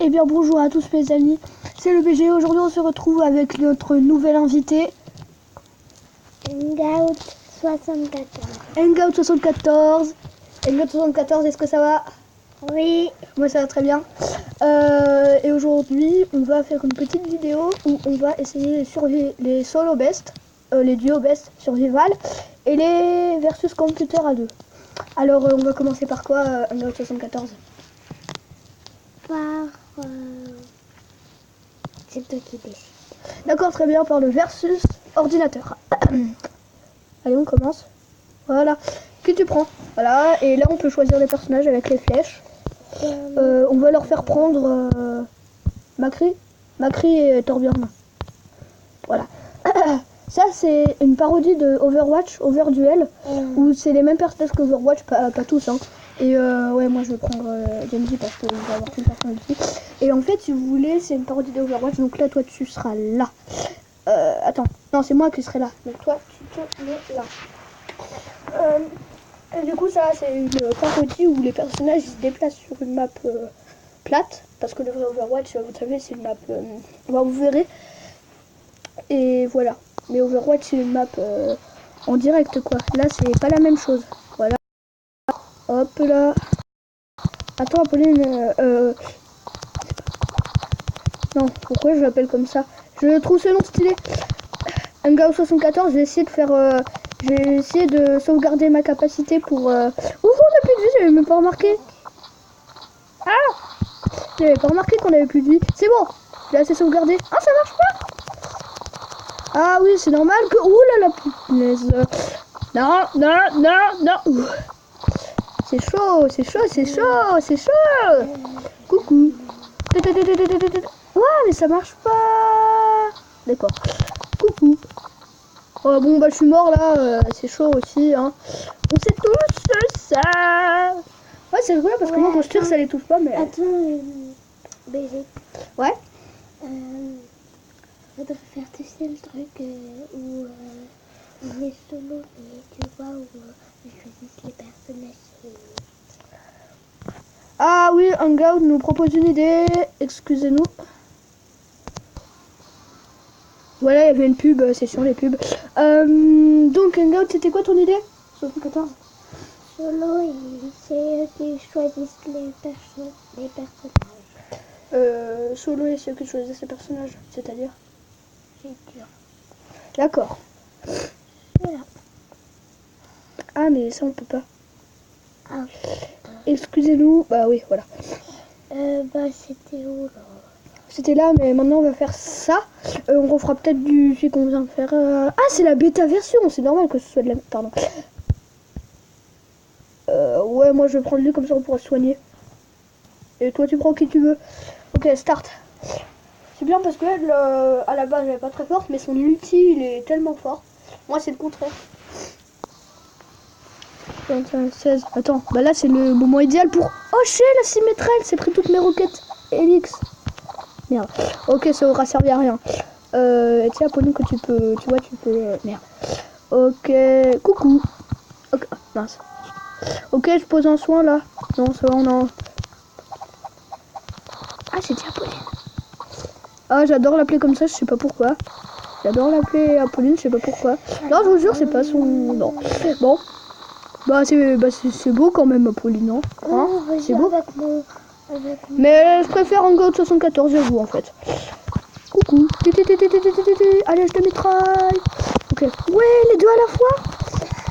Eh bien bonjour à tous mes amis, c'est le BG. Aujourd'hui on se retrouve avec notre nouvel invité Hangout 74. Hangout 74. Hangout 74, est-ce que ça va? Oui. Moi ça va très bien. Et aujourd'hui on va faire une petite vidéo où on va essayer les solo best, les duo best survival et les versus computer à deux. Alors on va commencer par quoi, Hangout 74? Par... c'est toi qui décides. D'accord, très bien, par le versus ordinateur. Allez, on commence. Voilà. Qui tu prends? Voilà, et là on peut choisir les personnages avec les flèches. On va leur faire prendre Macri et Torbjorn. Voilà. Ça c'est une parodie de Overwatch, Overduel, où c'est les mêmes personnages que Overwatch, pas tous hein. Et ouais, moi je vais prendre Genji parce que je vais avoir qu'une personne dessus. Et en fait, si vous voulez, c'est une parodie d'Overwatch, donc là toi tu seras là. Attends, non c'est moi qui serai là, donc toi tu te mets là. Et du coup ça c'est une parodie où les personnages ils se déplacent sur une map plate, parce que le vrai Overwatch, vous savez, c'est une map, vous verrez. Et voilà, mais Overwatch c'est une map en direct quoi, là c'est pas la même chose. Voilà, hop là. Attends Apolline, non, pourquoi je l'appelle comme ça? Je trouve ce nom stylé. Hangout 74, je vais essayer de faire... je vais essayer de sauvegarder ma capacité pour... Ouh, on a plus de vie, j'avais même pas remarqué. Ah, j'avais pas remarqué qu'on avait plus de vie. C'est bon, j'ai assez sauvegardé. Ah, ça marche pas. Ah oui, c'est normal que... Ouh là la punaise. Non, non, non, non. Ouh. C'est chaud, c'est chaud, c'est chaud, c'est chaud. Coucou. Ouais, mais ça marche pas. D'accord. Coucou. Oh, bon, bah, je suis mort là. C'est chaud aussi. Hein. On sait tous ça. Ouais, c'est rigolo parce que moi, quand je tire, ça les touche pas. Mais... Attends, BG. Ouais. Faudrait faire, tu sais, le truc où on est solo et tu vois où ils choisissent les personnages. Ah oui, Hangout nous propose une idée. Excusez-nous. Voilà, il y avait une pub, c'est sur les pubs. Donc, Hangout, c'était quoi ton idée? 74. Solo, c'est eux qui choisissent les personnages. Solo et ceux qui choisissent les personnages, c'est-à-dire? C'est dur. D'accord. Voilà. Ah, mais ça, on peut pas. Ah. Excusez-nous. Bah oui, voilà. Bah, c'était où là? C'était là, mais maintenant on va faire ça. On refera peut-être du celui qu'on vient de faire. Ah, c'est la bêta version, c'est normal que ce soit de la... Pardon. Ouais, moi je vais prendre lui, comme ça on pourra se soigner. Et toi tu prends qui tu veux. Ok, start. C'est bien parce que elle, à la base elle est pas très forte, mais son ulti il est tellement fort. Moi c'est le contraire. 25, 16. Attends, bah là c'est le moment idéal pour... Oh shit, la symétrelle, c'est pris toutes mes roquettes. Elix. Merde. Ok, ça aura servi à rien. Tiens, Apolline, que tu peux... Tu vois, tu peux... merde. Ok. Coucou. Ok. Oh, mince. Ok, je pose un soin, là. Non, ça va, non. Ah, j'ai dit Apolline. Ah, j'adore l'appeler comme ça, je sais pas pourquoi. J'adore l'appeler Apolline, je sais pas pourquoi. Non, je vous jure, c'est pas son... Non. Bon. Bah, c'est beau quand même, Apolline, non hein, c'est beau. Mais je préfère Hangout 74, j'avoue, en fait. Coucou. Allez, je te mitraille. Ok. Ouais, les deux à la fois.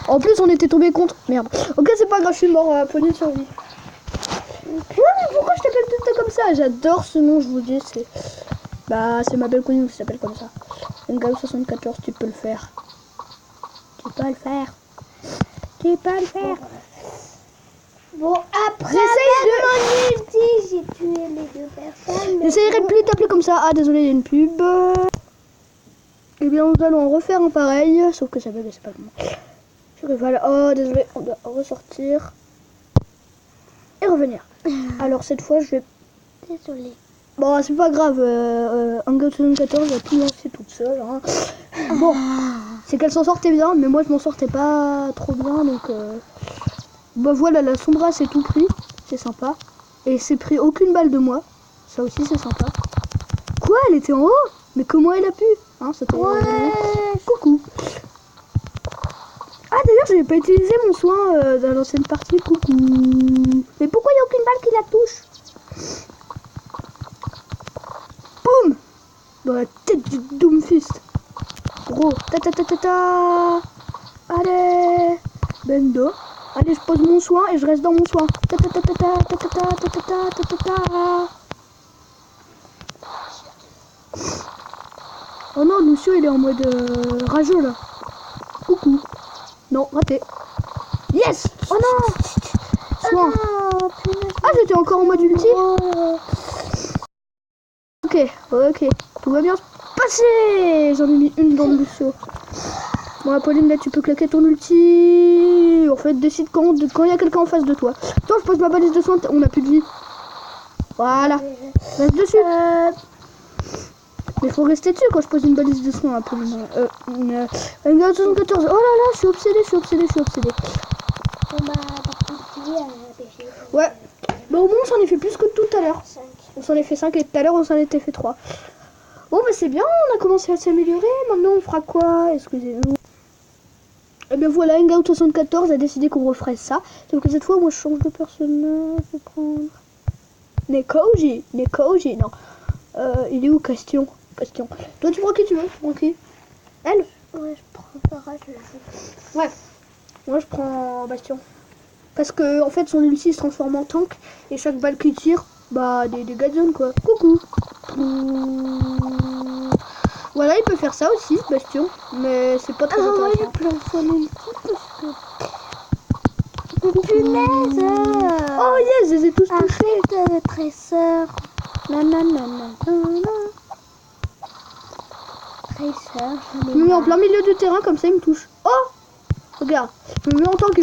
En plus, on était tombé contre. Merde. Ok, c'est pas grave, je suis mort. Apolline survie. Ouais, mais pourquoi je t'appelle tout le temps comme ça? J'adore ce nom, je vous dis. C'est... Bah, c'est ma belle connue qui s'appelle comme ça. Hangout 74, tu peux le faire. Tu peux le faire. Tu peux le faire. Bon, après mon ulti, j'ai tué les deux personnes. J'essayerai de plus t'appeler comme ça. Ah, désolé, il y a une pub. Eh bien, nous allons en refaire un pareil. Sauf que ça bug, c'est pas comment. Je rivale. Oh, désolé, on doit ressortir. Et revenir. Alors, cette fois, je vais... Désolée. Bon, c'est pas grave. Hangout 74 va tout lancer toute seule. Hein. Bon, c'est qu'elle s'en sortait bien, mais moi, je m'en sortais pas trop bien. Donc, bah voilà, la Sombra, c'est tout pris. C'est sympa. Et c'est pris aucune balle de moi. Ça aussi c'est sympa. Quoi, elle était en haut? Mais comment elle a pu? Hein, c'était... Coucou. Ah d'ailleurs j'avais pas utilisé mon soin dans l'ancienne partie. Coucou. Mais pourquoi il n'y a aucune balle qui la touche? Boum. Dans la tête du Doomfist. Gros. Ta ta ta ta ta. Allez. Bendo. Allez, je pose mon soin et je reste dans mon soin. Ta ta ta ta ta ta ta ta ta ta ta ta ta. Oh non, Lucio il est en mode rageux là. Coucou. Non, raté. Yes. Oh non. Soin. Ah, j'étais encore en mode ulti. Ok, ok. Tout va bien se passer. J'en ai mis une dans le Lucio. Bon, Apolline, là, tu peux claquer ton ulti. En fait, décide quand il y a quelqu'un en face de toi. Toi, je pose ma balise de soin. On a plus de vie. Voilà. Reste dessus. Mais faut rester dessus quand je pose une balise de soin, Apolline. Regarde 74. Oh là là, je suis obsédée. On m'a pêché. Ouais. Bah, au moins, on s'en est fait plus que tout à l'heure. 5. On s'en est fait 5 et tout à l'heure, on s'en était fait 3. Bon, bah, c'est bien. On a commencé à s'améliorer. Maintenant, on fera quoi? Excusez-nous. Et bien voilà, Hangout74 a décidé qu'on referait ça. Donc cette fois, moi je change de personnage. Je vais prendre Nekoji, non. Il est où Question. Toi tu prends qui tu veux? Tu prends qui? Elle? Ouais, je prends Farah, je joue. Ouais. Moi je prends Bastion. Parce que en fait son ulti se transforme en tank. Et chaque balle qu'il tire, bah des dégâts de zone quoi. Coucou. Voilà, il peut faire ça aussi, Bastion, mais c'est pas très intéressant. Je plante son ulti parce que... Punaise. Oh yes, je les ai tous touchés. Arrête, Tresseur. Nanana. Tresseur. Je me mets en plein milieu du terrain, comme ça il me touche. Oh, regarde, je me mets en tant que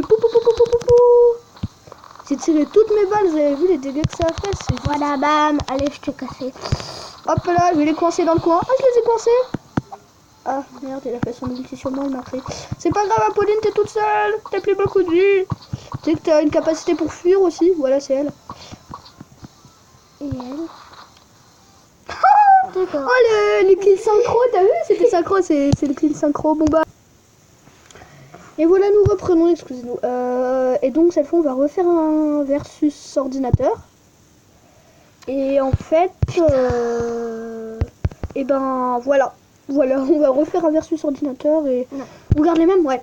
j'ai tiré toutes mes balles, vous avez vu les dégâts que ça a fait. Voilà, bam. Allez, je te casse. Hop là, je vais les coincer dans le coin. Ah, je les ai coincés. Ah, merde, il a fait son ulti sur moi, il m'a pris. C'est pas grave, Apolline, t'es toute seule. T'as plus beaucoup de vie. Tu sais que t'as une capacité pour fuir aussi. Voilà, c'est elle. Et elle. D'accord. Oh, le kill synchro, t'as vu? C'était synchro, c'est le kill synchro. Bon bah. Et voilà, nous reprenons, excusez-nous. Et donc, cette fois, on va refaire un versus ordinateur. Et en fait, et ben voilà, on va refaire un versus ordinateur et on garde les mêmes, ouais.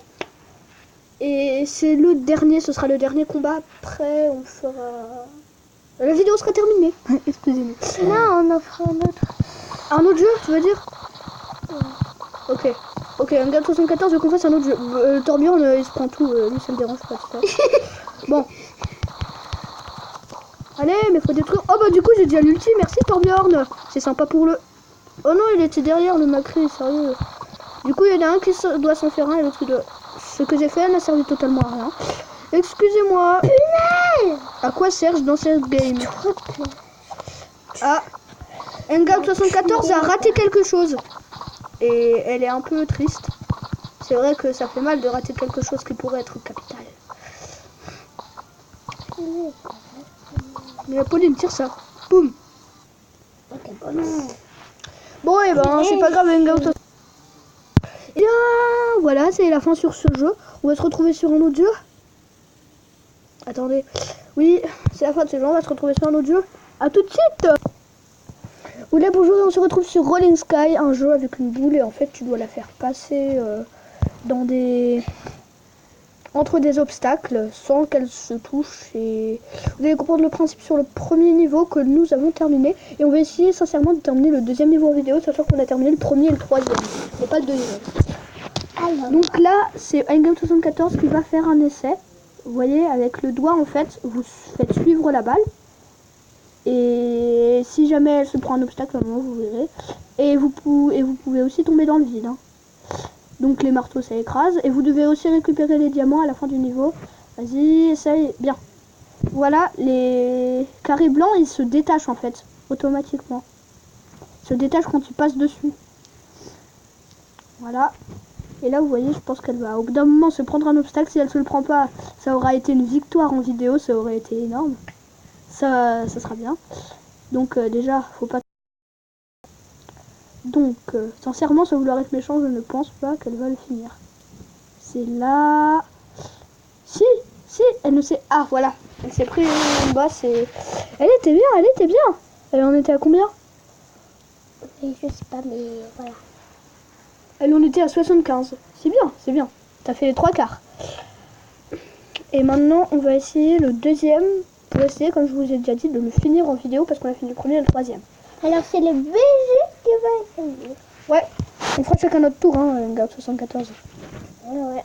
Et c'est le dernier, ce sera le dernier combat. Après, on fera. La vidéo sera terminée. Excusez-moi. Non, on en fera un autre. Un autre jeu, tu veux dire? Ok. Ok, Hangout 74, je veux qu'on fasse un autre jeu. Torbjorn, il se prend tout, lui ça me dérange pas tout ça. Bon. Allez, mais faut détruire. Oh bah du coup j'ai déjà l'ulti, merci Torbjorn. C'est sympa pour le... Oh non, il était derrière le Macri, sérieux. Du coup il y en a un qui doit s'en faire un et l'autre qui doit... Ce que j'ai fait n'a servi totalement à rien. Excusez-moi. À quoi Serge dans cette game? Ah, Hangout 74 a raté quelque chose. Et elle est un peu triste. C'est vrai que ça fait mal de rater quelque chose qui pourrait être capital. Mais Apolline tire ça. Boum. Bon et ben c'est pas grave, Hangout. Et bien voilà, c'est la fin sur ce jeu. On va se retrouver sur un autre jeu. Attendez. Oui, c'est la fin de ce jeu. On va se retrouver sur un autre jeu. A tout de suite. Oula, bonjour, on se retrouve sur Rolling Sky, un jeu avec une boule et en fait tu dois la faire passer dans des... entre des obstacles sans qu'elle se touche et vous allez comprendre le principe sur le premier niveau que nous avons terminé et on va essayer sincèrement de terminer le deuxième niveau en vidéo, sachant qu'on a terminé le premier et le troisième, mais pas le deuxième. Alors. Donc là, c'est Hangout74 qui va faire un essai. Vous voyez, avec le doigt en fait, vous faites suivre la balle. Et si jamais elle se prend un obstacle, à un moment vous verrez. Et vous pouvez aussi tomber dans le vide. Hein. Donc les marteaux ça écrase. Et vous devez aussi récupérer les diamants à la fin du niveau. Vas-y, essaye. Bien. Voilà, les carrés blancs ils se détachent en fait, automatiquement. Ils se détachent quand tu passes dessus. Voilà. Et là vous voyez, je pense qu'elle va au bout d'un moment se prendre un obstacle. Si elle se le prend pas, ça aura été une victoire en vidéo, ça aurait été énorme. Ça sera bien. Donc déjà, faut pas... Donc, sincèrement, sans vouloir être méchant, je ne pense pas qu'elle va le finir. C'est là... Si, elle ne sait... Ah, voilà. Elle s'est pris en bas, c'est... Elle était bien. Elle en était à combien? Et je sais pas, mais voilà. Elle en était à 75. C'est bien. T'as fait les 3/4. Et maintenant, on va essayer le deuxième. Pour essayer, comme je vous ai déjà dit, de le finir en vidéo. Parce qu'on a fini le premier et le troisième. Alors c'est le BG qui va essayer. Ouais. On fera chacun notre tour, hein, Hangout 74. Ouais.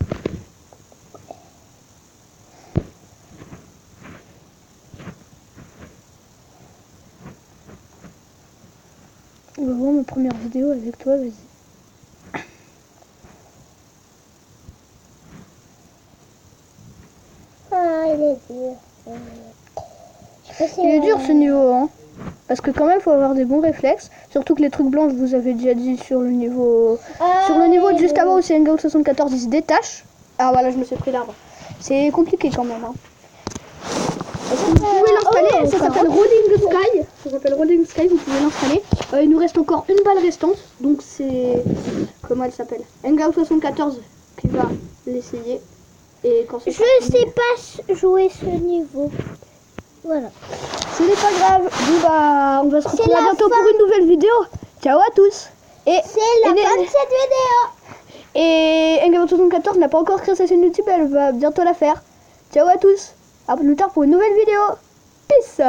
On va voir ma première vidéo avec toi, vas-y. Ah, il est dur. Il est dur ce niveau, hein. Parce que quand même, faut avoir des bons réflexes. Surtout que les trucs blancs, je vous avais déjà dit sur le niveau... sur le niveau de juste avant où c'est Hangout 74, il se détache. Ah voilà, je me suis pris l'arbre. C'est compliqué quand même, hein. Vous pouvez l'installer, ça s'appelle Rolling Sky. Ça s'appelle Rolling Sky, vous pouvez l'installer. Il nous reste encore une balle restante. Donc c'est... Comment elle s'appelle? Hangout 74 qui va l'essayer. Et quand c'est Je sais pas jouer ce niveau. Voilà. Ce n'est pas grave. Bon bah, on va se retrouver la bientôt fin. pour une nouvelle vidéo. Ciao à tous. Et C'est la fin de cette vidéo. Et Hangout 74 n'a pas encore créé sa chaîne YouTube, elle va bientôt la faire. Ciao à tous. À plus tard pour une nouvelle vidéo. Peace.